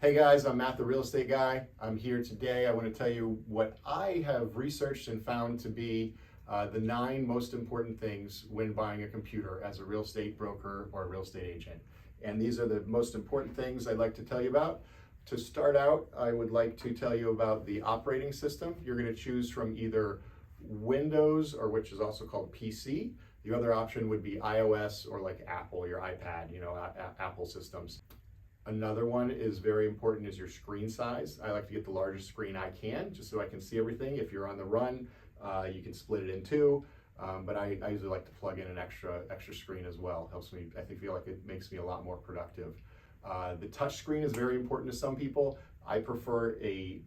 Hey guys, I'm Matt, the real estate guy. I'm here today. I want to tell you what I have researched and found to be the 9 most important things when buying a computer as a real estate broker or a real estate agent. And these are the most important things I'd like to tell you about. To start out, I would like to tell you about the operating system. You're going to choose from either Windows, or which is also called PC. The other option would be iOS or like Apple, your iPad, Apple systems. Another one is very important is your screen size. I like to get the largest screen I can, just so I can see everything. If you're on the run, you can split it in 2, but I usually like to plug in an extra screen as well. Helps me, feel like it makes me a lot more productive. The touch screen is very important to some people. I prefer a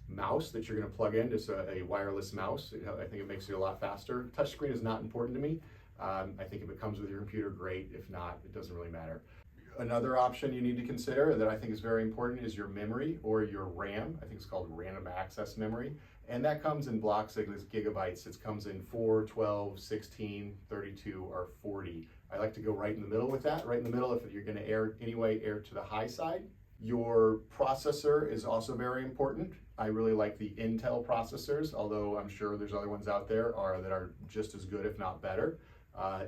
mouse that you're going to plug in, just a wireless mouse. I think it makes you a lot faster. Touch screen is not important to me. I think if it comes with your computer, great. If not, it doesn't really matter. Another option you need to consider that I think is very important is your memory or your RAM. I think it's called random access memory. And that comes in blocks, like gigabytes. It comes in 4, 12, 16, 32, or 40. I like to go right in the middle with that. Right in the middle, if you're going to air to the high side. Your processor is also very important. I really like the Intel processors, although I'm sure there's other ones out there that are just as good, if not better.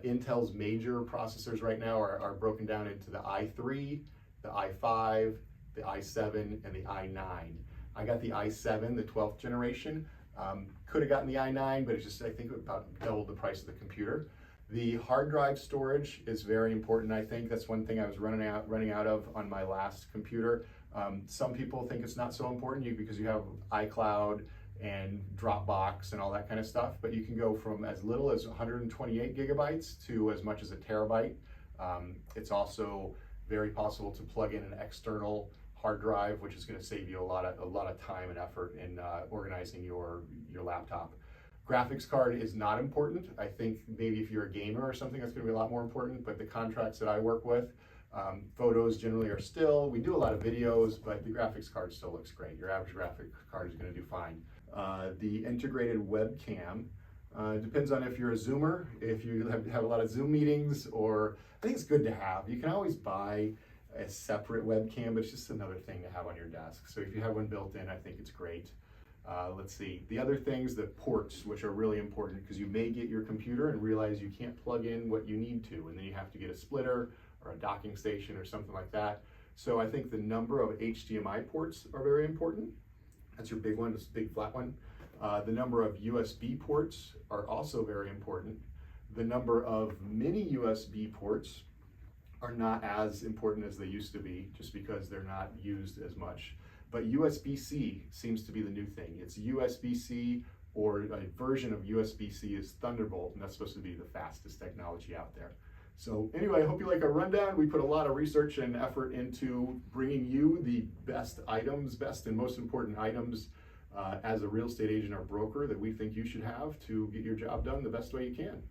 Intel's major processors right now are broken down into the i3, the i5, the i7, and the i9. I got the i7, the 12th generation. Could have gotten the i9, but it's just, I think, about double the price of the computer. The hard drive storage is very important. I think that's one thing I was running out of on my last computer. Some people think it's not so important because you have iCloud and Dropbox and all that kind of stuff, but you can go from as little as 128 gigabytes to as much as a terabyte. It's also very possible to plug in an external hard drive, which is going to save you a lot of time and effort in organizing your laptop. Graphics card is not important. I think maybe if you're a gamer or something, that's going to be a lot more important, but the contracts that I work with, photos generally are still, we do a lot of videos, but the graphics card still looks great. Your average graphic card is going to do fine. The integrated webcam depends on if you're a Zoomer, if you have a lot of Zoom meetings, or I think it's good to have. You can always buy a separate webcam, but it's just another thing to have on your desk. So if you have one built in, I think it's great. Let's see, the other things, the ports, which are really important because you may get your computer and realize you can't plug in what you need to, and then you have to get a splitter or a docking station or something like that. So I think the number of HDMI ports are very important. That's your big one, this big flat one. The number of USB ports are also very important. The number of mini USB ports are not as important as they used to be, just because they're not used as much. But USB-C seems to be the new thing. It's USB-C, or a version of USB-C is Thunderbolt, and that's supposed to be the fastest technology out there. So anyway, I hope you like our rundown. We put a lot of research and effort into bringing you the best and most important items as a real estate agent or broker that we think you should have to get your job done the best way you can.